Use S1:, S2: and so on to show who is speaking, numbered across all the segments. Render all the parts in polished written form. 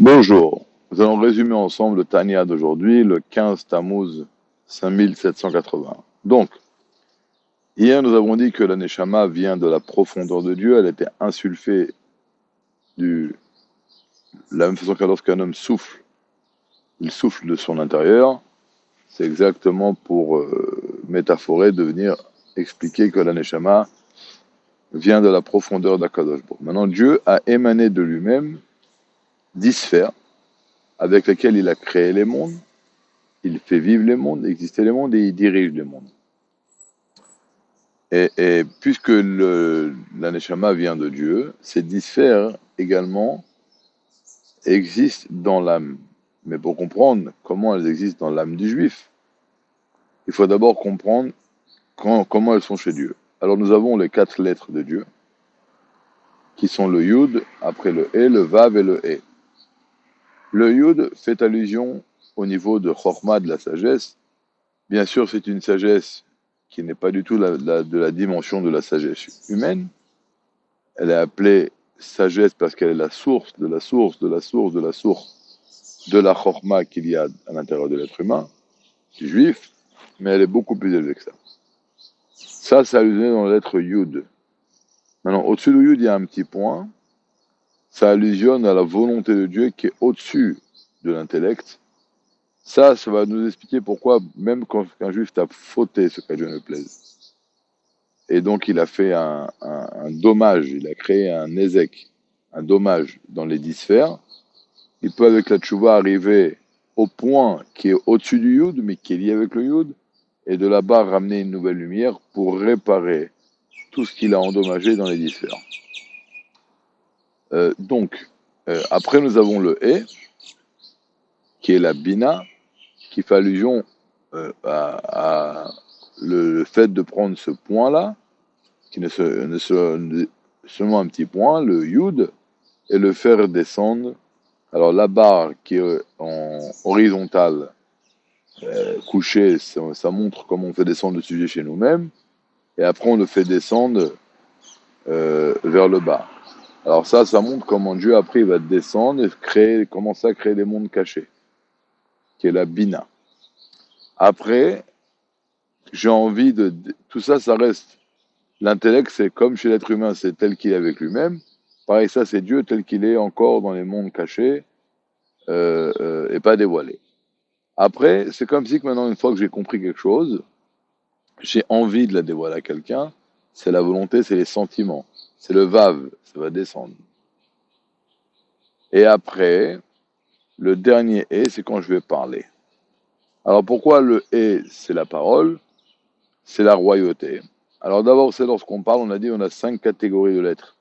S1: Bonjour, nous allons résumer ensemble le Tanya d'aujourd'hui, le 15 Tammuz 5780. Donc, hier nous avons dit que la Neshama vient de la profondeur de Dieu, elle était insulfée de la même façon que lorsqu'un homme souffle, il souffle de son intérieur. C'est exactement pour métaphorer, de venir expliquer que la Neshama vient de la profondeur d'Akadosh Baruch Hu. Maintenant, Dieu a émané de lui-même 10 sphères avec lesquelles il a créé les mondes. Il fait vivre les mondes, exister les mondes, et il dirige les mondes. Et puisque la Neshama vient de Dieu, ces 10 sphères également existent dans l'âme. Mais pour comprendre comment elles existent dans l'âme du juif, il faut d'abord comprendre comment elles sont chez Dieu. Alors nous avons les 4 lettres de Dieu, qui sont le Yud, après le He, le Vav et le He. Le Yud fait allusion au niveau de Chorma, de la sagesse. Bien sûr, c'est une sagesse qui n'est pas du tout de la dimension de la sagesse humaine. Elle est appelée sagesse parce qu'elle est la source de la source de la source de la source de la chorma qu'il y a à l'intérieur de l'être humain, du juif, mais elle est beaucoup plus élevée que ça. Ça, c'est allusionné dans la lettre Yud. Maintenant, au-dessus de Yud, il y a un petit point. Ça allusionne à la volonté de Dieu qui est au-dessus de l'intellect. Ça va nous expliquer pourquoi, même quand un juif t'a fauté ce qu'à Dieu ne plaise, et donc il a fait un dommage, il a créé un ézek, un dommage dans les 10 sphères, il peut avec la tchouva arriver au point qui est au-dessus du Yud, mais qui est lié avec le Yud, et de là-bas ramener une nouvelle lumière pour réparer tout ce qu'il a endommagé dans les 10 sphères. Après nous avons le He, qui est la Bina, qui fait allusion à le fait de prendre ce point-là, qui ne seulement un petit point, le Yud, et le faire descendre. Alors la barre qui est en horizontale, couchée, ça montre comment on fait descendre le sujet chez nous-mêmes, et après on le fait descendre vers le bas. Alors ça montre comment Dieu après il va descendre et commencer à créer des mondes cachés, qui est la Bina. Après, j'ai envie de... Tout ça reste... L'intellect, c'est comme chez l'être humain, c'est tel qu'il est avec lui-même. Pareil, ça, c'est Dieu tel qu'il est encore dans les mondes cachés et pas dévoilés. Après, c'est comme si que maintenant, une fois que j'ai compris quelque chose, j'ai envie de la dévoiler à quelqu'un. C'est la volonté, c'est les sentiments. C'est le Vav, ça va descendre. Et après, le dernier He, c'est quand je vais parler. Alors pourquoi le He, c'est la parole? C'est la royauté. Alors d'abord, c'est lorsqu'on parle, on a dit on a 5 catégories de lettres.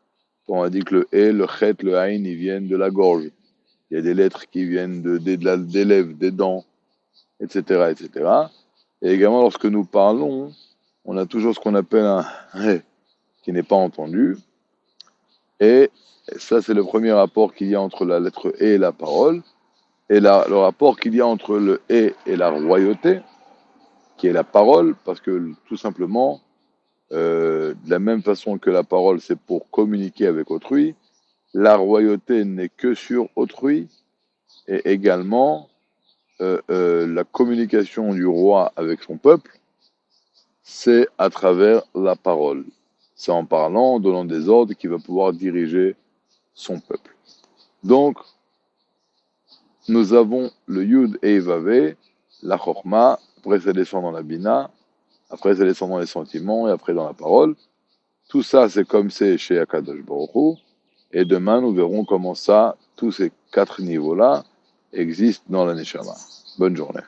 S1: On a dit que le He, le Chet, le Ain, ils viennent de la gorge. Il y a des lettres qui viennent des lèvres, des dents, etc., etc. Et également, lorsque nous parlons, on a toujours ce qu'on appelle un He, qui n'est pas entendu. Et ça, c'est le premier rapport qu'il y a entre la lettre He et la parole. Et le rapport qu'il y a entre le He et la royauté, qui est la parole, parce que tout simplement, de la même façon que la parole, c'est pour communiquer avec autrui, la royauté n'est que sur autrui, et également la communication du roi avec son peuple, c'est à travers la parole. C'est en parlant, en donnant des ordres qu'il va pouvoir diriger son peuple. Donc, nous avons le Yud et Vavé, la Chorma, après ça descend dans la Bina, après ça descend dans les sentiments, et après dans la parole. Tout ça, c'est comme c'est chez Akadosh Baruch Hu. Et demain, nous verrons comment ça, tous ces 4 niveaux-là, existent dans la Neshama. Bonne journée.